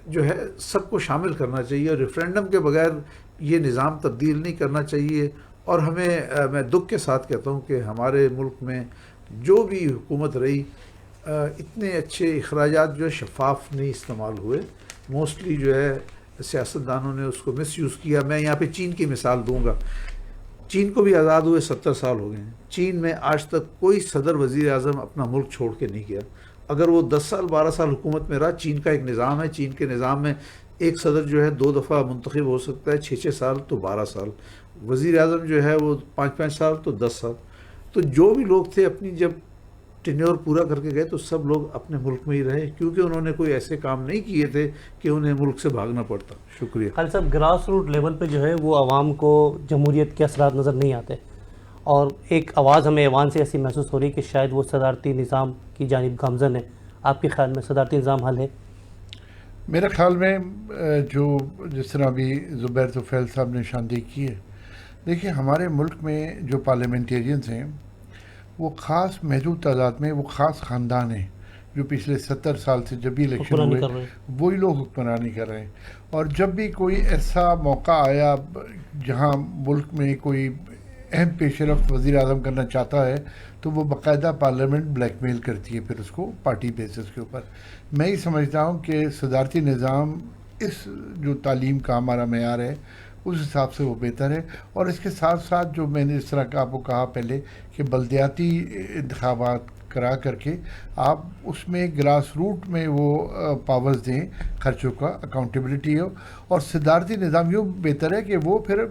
جو ہے سب کو شامل کرنا چاہیے اور ریفرینڈم کے بغیر یہ نظام تبدیل نہیں کرنا چاہیے. اور میں دکھ کے ساتھ کہتا ہوں کہ ہمارے ملک میں جو بھی حکومت رہی اتنے اچھے اخراجات جو شفاف نہیں استعمال ہوئے. موسٹلی جو ہے سیاستدانوں نے اس کو مس یوز کیا. میں یہاں پہ چین کی مثال دوں گا. چین کو بھی آزاد ہوئے 70 سال ہو گئے ہیں. چین میں آج تک کوئی صدر وزیر اعظم اپنا ملک چھوڑ کے نہیں گیا. اگر وہ 10 سال 12 سال حکومت میں رہا, چین کا ایک نظام ہے, چین کے نظام میں ایک صدر جو ہے 2 دفعہ منتخب ہو سکتا ہے, 6 سال تو 12 سال. وزیر اعظم جو ہے وہ 5 سال تو 10 سال. تو جو بھی لوگ تھے اپنی جب ٹینیور پورا کر کے گئے تو سب لوگ اپنے ملک میں ہی رہے, کیونکہ انہوں نے کوئی ایسے کام نہیں کیے تھے کہ انہیں ملک سے بھاگنا پڑتا. شکریہ. خالد صاحب, گراس روٹ لیول پہ جو ہے وہ عوام کو جمہوریت کے اثرات نظر نہیں آتے, اور ایک آواز ہمیں ایوان سے ایسی محسوس ہو رہی کہ شاید وہ صدارتی نظام کی جانب گامزن ہے. آپ کے خیال میں صدارتی نظام حل ہے؟ میرے خیال میں جو جس طرح ابھی زبیر طفیل صاحب نے نشاندہی کی ہے, دیکھیں ہمارے ملک میں جو پارلیمنٹیرینز ہیں وہ خاص محدود تعداد میں, وہ خاص خاندان ہیں جو پچھلے 70 سال سے جب بھی الیکشن ہوئے وہی لوگ حکمرانی کر رہے ہیں. اور جب بھی کوئی ایسا موقع آیا جہاں ملک میں کوئی اہم پیش رفت وزیر اعظم کرنا چاہتا ہے تو وہ باقاعدہ پارلیمنٹ بلیک میل کرتی ہے پھر اس کو پارٹی بیسس کے اوپر. میں یہ سمجھتا ہوں کہ صدارتی نظام اس جو تعلیم کا ہمارا معیار ہے اس حساب سے وہ بہتر ہے. اور اس کے ساتھ ساتھ جو میں نے اس طرح کا آپ کو کہا پہلے کہ بلدیاتی انتخابات کرا کر کے آپ اس میں گراس روٹ میں وہ پاورز دیں, خرچوں کا اکاؤنٹیبلٹی ہو. اور صدارتی نظام یوں بہتر ہے کہ وہ پھر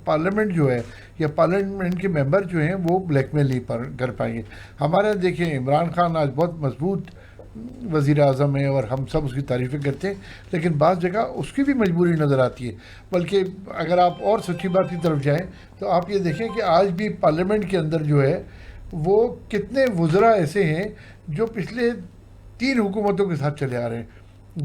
پارلیمنٹ جو ہے یا پارلیمنٹ کے ممبر جو ہیں وہ بلیک میل نہیں کر پائیں گے. ہمارے دیکھیں عمران خان آج بہت مضبوط وزیر اعظم ہے اور ہم سب اس کی تعریفیں کرتے ہیں, لیکن بعض جگہ اس کی بھی مجبوری نظر آتی ہے. بلکہ اگر آپ اور سچی بات کی طرف جائیں تو آپ یہ دیکھیں کہ آج بھی پارلیمنٹ کے اندر جو ہے وہ کتنے وزراء ایسے ہیں جو پچھلے 3 حکومتوں کے ساتھ چلے آ رہے ہیں.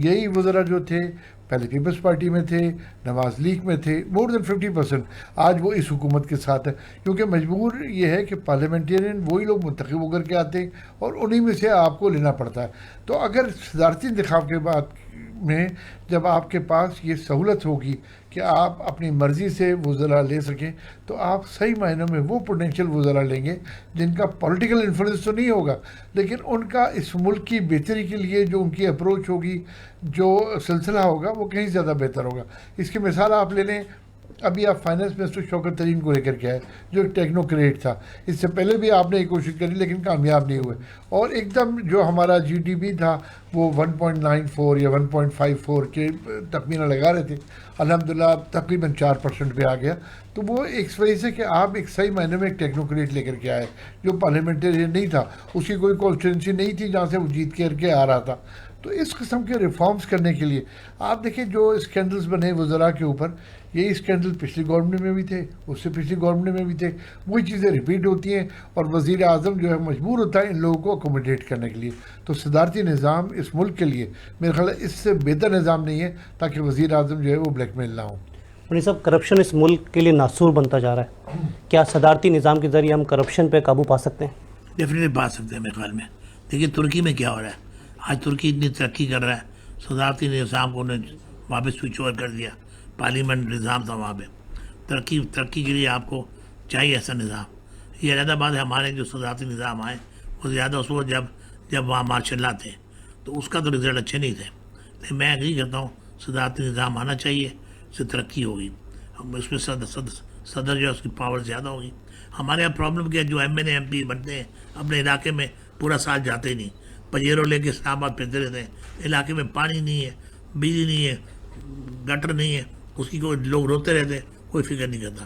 یہی وزراء جو تھے پہلے پیپلز پارٹی میں تھے, نواز لیگ میں تھے, مور دین 50% آج وہ اس حکومت کے ساتھ ہے, کیونکہ مجبور یہ ہے کہ پارلیمنٹیرین وہی لوگ منتخب ہو کر کے آتے ہیں اور انہی میں سے آپ کو لینا پڑتا ہے. تو اگر صدارتی انتخاب کے بعد میں جب آپ کے پاس یہ سہولت ہوگی کہ آپ اپنی مرضی سے وزراء لے سکیں تو آپ صحیح معنوں میں وہ پوٹینشیل وزراء لیں گے جن کا پولیٹیکل انفلوئنس تو نہیں ہوگا, لیکن ان کا اس ملک کی بہتری کے لیے جو ان کی اپروچ ہوگی, جو سلسلہ ہوگا وہ کہیں زیادہ بہتر ہوگا. اس کی مثال آپ لے لیں, ابھی آپ فائنانس منسٹر شوکت ترین کو لے کر کے آئے جو ایک ٹیکنوکریٹ تھا. اس سے پہلے بھی آپ نے یہ کوشش کری لیکن کامیاب نہیں ہوئے, اور ایک دم جو ہمارا جی ڈی پی تھا وہ 1.94 یا 1.54 کے تخمینہ لگا رہے تھے, الحمدللہ تقریباً 4% پہ آ گیا. تو وہ ایک وجہ سے کہ آپ ایک صحیح معنی میں ایک ٹیکنوکریٹ لے کر کے آئے جو پارلیمنٹرین نہیں تھا, اس کی کوئی کانسٹیٹوئنسی نہیں تھی جہاں سے وہ جیت کر کے آ رہا تھا. تو اس قسم کے ریفارمز کرنے کے لیے آپ دیکھیں جو اسکینڈلز بنے وزراء کے اوپر, یہی اسکینڈل پچھلی گورنمنٹ میں بھی تھے, اس سے پچھلی گورنمنٹ میں بھی تھے, وہی چیزیں ریپیٹ ہوتی ہیں اور وزیر اعظم جو ہے مجبور ہوتا ہے ان لوگوں کو اکوموڈیٹ کرنے کے لیے. تو صدارتی نظام اس ملک کے لیے میرے خیال ہے اس سے بہتر نظام نہیں ہے تاکہ وزیر اعظم جو ہے وہ بلیک میل نہ ہو. منی صاحب, کرپشن اس ملک کے لیے ناسور بنتا جا رہا ہے, کیا صدارتی نظام کے ذریعے ہم کرپشن پہ قابو پا سکتے ہیں؟ ڈیفینیٹلی پا سکتے ہیں میرے خیال میں. دیکھیے ترکی میں کیا ہو رہا ہے, آج ترکی اتنی ترقی کر رہا ہے, صدارتی نظام کو انہوں نے وہاں پہ سوئچ اوور کر دیا, پارلیمنٹ نظام تھا وہاں پہ. ترقی کے لیے آپ کو چاہیے ایسا نظام. یہ علیحدہ بات ہے, ہمارے جو صدارتی نظام آئے وہ زیادہ اس وقت جب وہاں مارشل لا تھے تو اس کا تو رزلٹ اچھے نہیں تھے. لیکن میں اگری کرتا ہوں صدارتی نظام آنا چاہیے, اس سے ترقی ہوگی, اس میں صدر جو ہے اس کی پاور زیادہ ہوگی. ہمارے یہاں پرابلم کیا ہے, جو M N A M P بنتے ہیں اپنے علاقے میں پورا سال جاتے ہی نہیں, پجیروں لے کے اسلام آباد پھرتے رہتے ہیں. علاقے میں پانی نہیں ہے, بجلی نہیں ہے, گٹر نہیں ہے, اس کی کوئی لوگ روتے رہتے ہیں, کوئی فکر نہیں کرتا.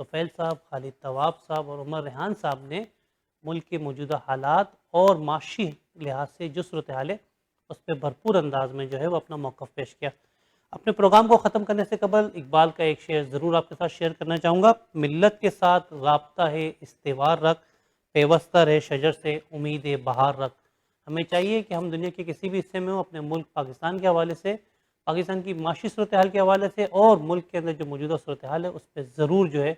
طفیل صاحب، خالد طواب صاحب اور عمر ریحان صاحب نے ملک کے موجودہ حالات اور معاشی لحاظ سے جو صورتحال ہے اس پہ بھرپور انداز میں جو ہے وہ اپنا موقف پیش کیا. اپنے پروگرام کو ختم کرنے سے قبل اقبال کا ایک شعر ضرور آپ کے ساتھ شیئر کرنا چاہوں گا. ملت کے ساتھ رابطہ ہے استوار رکھ، پیوستہ رہے شجر سے امید بہار رکھ. ہمیں چاہیے کہ ہم دنیا کے کسی بھی حصے میں ہوں، اپنے ملک پاکستان کے حوالے سے، پاکستان کی معاشی صورتحال کے حوالے سے اور ملک کے اندر جو موجودہ صورتحال ہے اس پہ ضرور جو ہے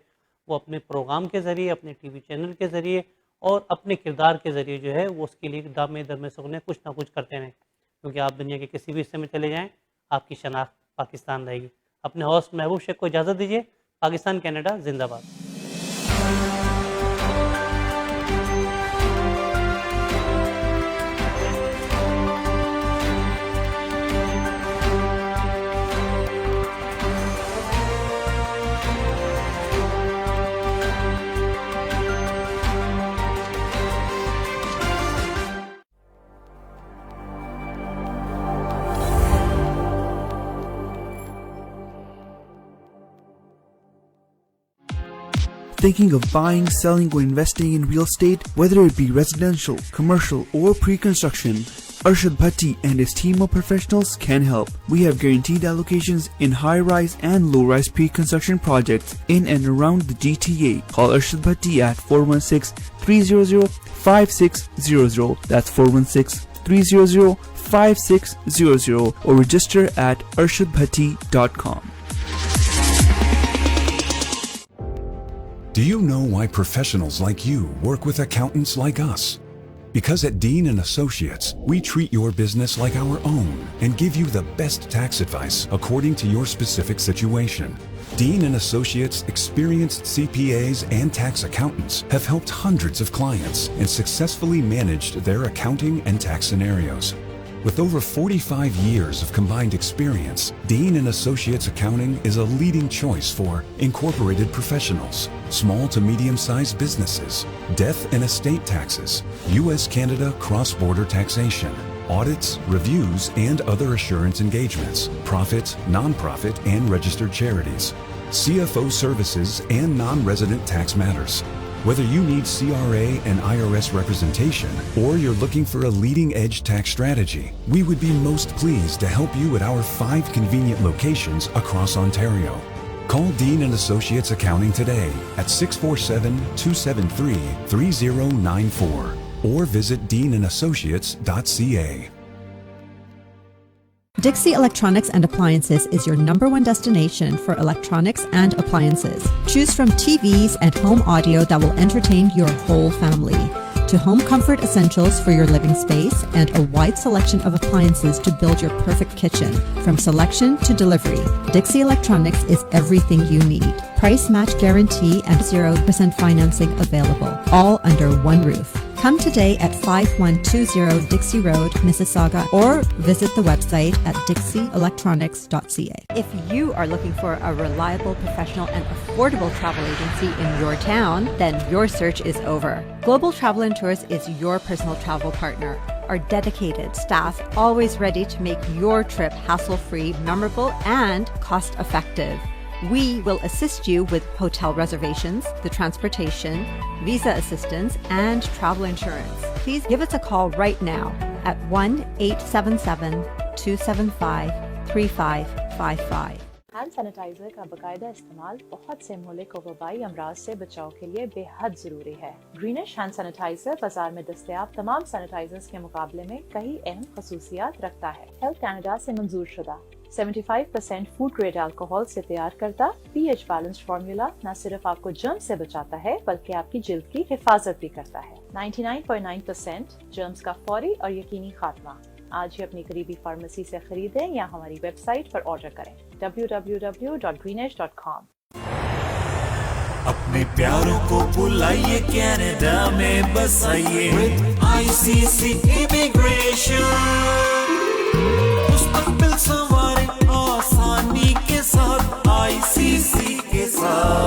وہ اپنے پروگرام کے ذریعے، اپنے ٹی وی چینل کے ذریعے اور اپنے کردار کے ذریعے جو ہے وہ اس کے لیے دامے درمے سگنے کچھ نہ کچھ کرتے رہیں، کیونکہ آپ دنیا کے کسی بھی حصے میں چلے جائیں آپ کی شناخت پاکستان رہے گی. اپنے ہوسٹ محبوب شیخ کو اجازت دیجیے. پاکستان کینیڈا زندہ باد. Thinking of buying, selling, or investing in real estate, whether it be residential, commercial, or pre-construction, Arshad Bhatti and his team of professionals can help. We have guaranteed allocations in high-rise and low-rise pre-construction projects in and around the GTA. Call Arshad Bhatti at 416-300-5600. That's 416-300-5600 or register at arshadbhatti.com. Do you know why professionals like you work with accountants like us? Because at Dean & Associates, we treat your business like our own and give you the best tax advice according to your specific situation. Dean & Associates' experienced CPAs and tax accountants have helped hundreds of clients and successfully managed their accounting and tax scenarios. With over 45 years of combined experience, Dean & Associates Accounting is a leading choice for incorporated professionals, small to medium-sized businesses, death and estate taxes, U.S.-Canada cross-border taxation, audits, reviews, and other assurance engagements, profit, non-profit, and registered charities, CFO services, and non-resident tax matters. Whether you need CRA and IRS representation or you're looking for a leading-edge tax strategy, we would be most pleased to help you at our 5 convenient locations across Ontario. Call Dean & Associates Accounting today at 647-273-3094 or visit deanassociates.ca. Dixie Electronics and Appliances is your #1 destination for electronics and appliances. Choose from TVs and home audio that will entertain your whole family, to home comfort essentials for your living space and a wide selection of appliances to build your perfect kitchen. From selection to delivery, Dixie Electronics is everything you need. Price match guarantee and 0% financing available, all under one roof. Come today at 5120 Dixie Road, Mississauga, or visit the website at dixieelectronics.ca. If you are looking for a reliable, professional, and affordable travel agency in your town, then your search is over. Global Travel and Tours is your personal travel partner. Our dedicated staff always ready to make your trip hassle-free, memorable, and cost-effective. We will assist you with hotel reservations, the transportation, visa assistance, and travel insurance. Please give us a call right now at 1-877-275-3555. Hand sanitizer کا باقاعدہ استعمال بہت سے مہلک و وبائی امراض سے بچاؤ کے لیے بے حد ضروری ہے. گرینش ہینڈ سینیٹائزر بازار میں دستیاب تمام سینیٹائزرز کے مقابلے میں کئی اہم خصوصیات رکھتا ہے. ہیلتھ کینیڈا سے منظور شدہ 75% فوڈ گریڈ الکوہول سے تیار کردہ پی ایچ بیلنسڈ فارمولا نہ صرف آپ کو جرم سے بچاتا ہے بلکہ آپ کی جلد کی حفاظت بھی کرتا ہے. 99.9% جرمز کا فوری اور یقینی خاتمہ. آج ہی اپنی قریبی فارمیسی سے خریدیں یا ہماری ویب سائٹ پر آرڈر کریں www.greenish.com. اپنے پیاروں کو بلائیے کینیڈا میں بسائیے ICC امیگریشن. مستقبل سنوارے آسانی کے ساتھ ICC کے ساتھ.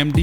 MD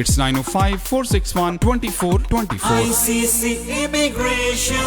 It's 905-461-2424। ICC Immigration।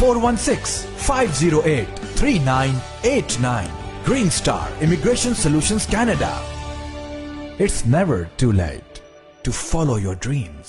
416-508-3989। Green Star Immigration Solutions Canada. It's never too late to follow your dreams.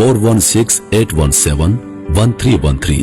416-817-1313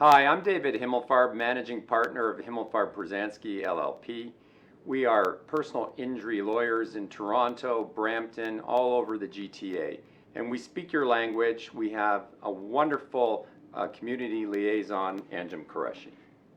Hi, I'm David Himmelfarb, managing partner of Himmelfarb Brzezinski LLP. We are personal injury lawyers in Toronto, Brampton, all over the GTA. And we speak your language. We have a wonderful community liaison, Anjum Qureshi.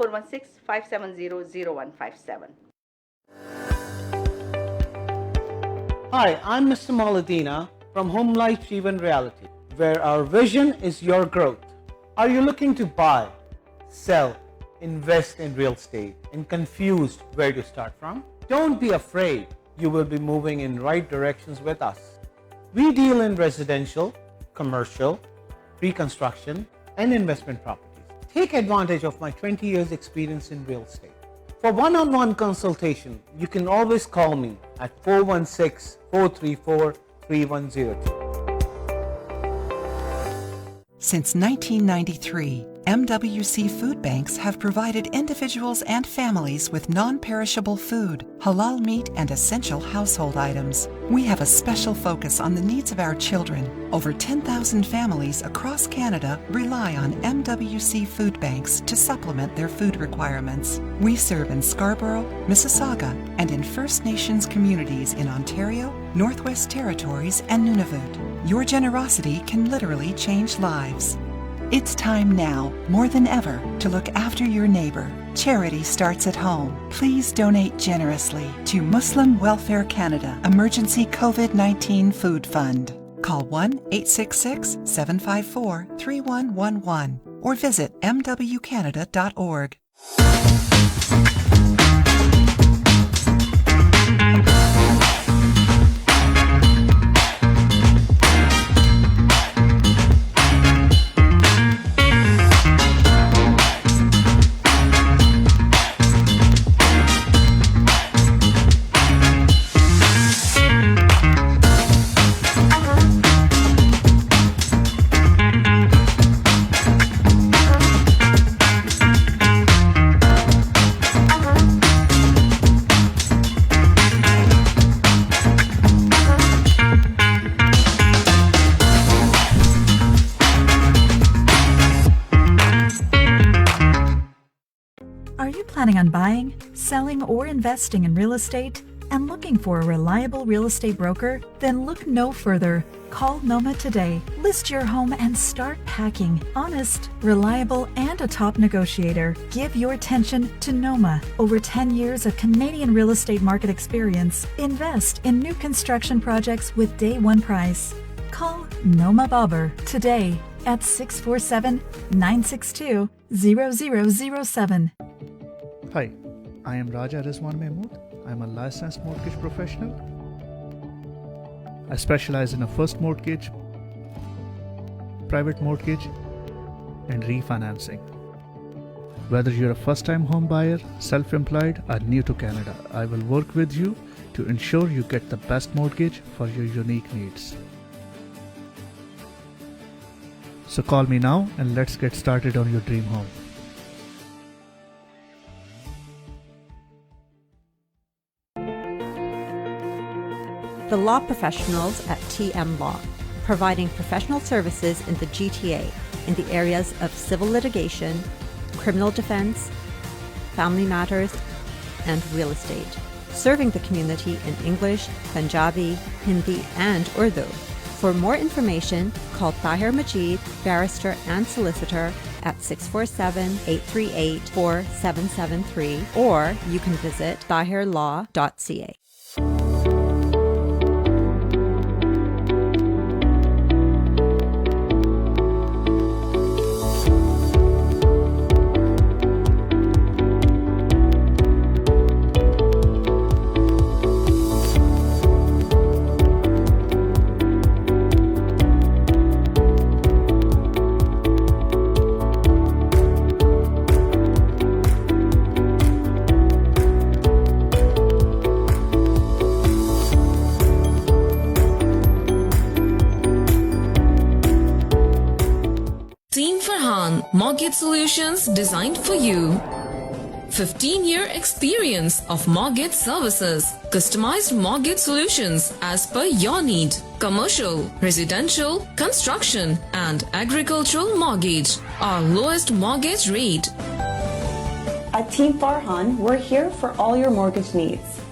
416-570-0157। Hi, I'm Mr. Maladina from Home Life Jeevan Reality, where our vision is your growth. Are you looking to buy, sell, invest in real estate and confused where to start from? Don't be afraid. You will be moving in right directions with us. We deal in residential, commercial, pre-construction and investment properties. Take advantage of my 20 years experience in real estate. For one-on-one consultation, you can always call me at 416-434-3102. Since 1993, MWC Food Banks have provided individuals and families with non-perishable food, halal meat, and essential household items. We have a special focus on the needs of our children. Over 10,000 families across Canada rely on MWC Food Banks to supplement their food requirements. We serve in Scarborough, Mississauga, and in First Nations communities in Ontario, Northwest Territories, and Nunavut. Your generosity can literally change lives. It's time now, more than ever, to look after your neighbor. Charity starts at home. Please donate generously to Muslim Welfare Canada Emergency COVID-19 Food Fund. Call 1-866-754-3111 or visit mwcanada.org. Are you planning on buying, selling, or investing in real estate? and looking for a reliable real estate broker? Then look no further. Call Noma today. List your home and start packing. Honest, reliable, and a top negotiator. Give your attention to Noma. Over 10 years of Canadian real estate market experience. Invest in new construction projects with day one price. Call Noma Bobber today at 647-962-0007. Hi, I am Raja Rizwan Mahmood. I am a licensed mortgage professional. I specialize in a first mortgage, private mortgage, and refinancing. Whether you're a first-time home buyer, self-employed, or new to Canada, I will work with you to ensure you get the best mortgage for your unique needs. So call me now and let's get started on your dream home. The law professionals at TM Law, providing professional services in the GTA in the areas of civil litigation, criminal defense, family matters, and real estate. Serving the community in English, Punjabi, Hindi, and Urdu. For more information, call Tahir Majid, barrister and solicitor at 647-838-4773, or you can visit tahirlaw.ca. Team Farhan, mortgage solutions designed for you. 15-year experience of mortgage services. Customized mortgage solutions as per your need. Commercial, residential, construction, and agricultural mortgage. Our lowest mortgage rate. At Team Farhan, we're here for all your mortgage needs.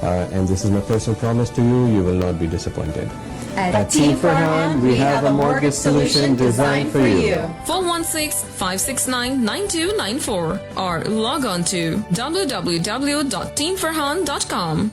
And this is my personal promise to you, you will not be disappointed. At Team Farhan, we have a mortgage solution designed for you. 416-569-9294 or log on to www.teamfarhan.com.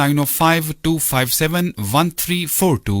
9052571342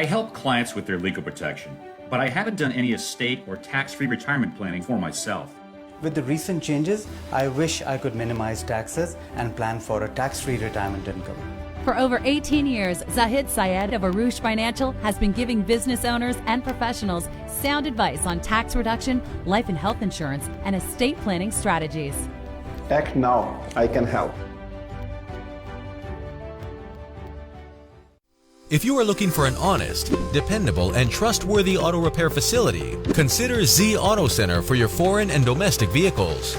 I help clients with their legal protection, but I haven't done any estate or tax-free retirement planning for myself. With the recent changes, I wish I could minimize taxes and plan for a tax-free retirement income. For over 18 years, Zahid Syed of Arush Financial has been giving business owners and professionals sound advice on tax reduction, life and health insurance, and estate planning strategies. Act now, I can help. If you are looking for an honest, dependable, and trustworthy auto repair facility, consider Z Auto Center for your foreign and domestic vehicles.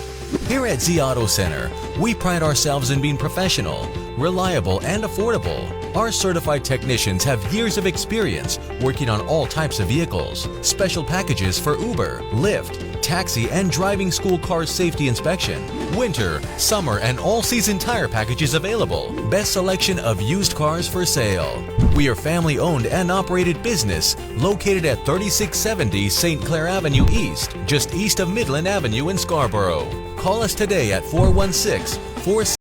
Here at Z Auto Center, we pride ourselves in being professional, reliable, and affordable. Our certified technicians have years of experience working on all types of vehicles. Special packages for Uber, Lyft, taxi, and driving school car safety inspection. Winter, summer, and all-season tire packages available. Best selection of used cars for sale. We are family-owned and operated business located at 3670 St. Clair Avenue East, just east of Midland Avenue in Scarborough. Call us today at 416-4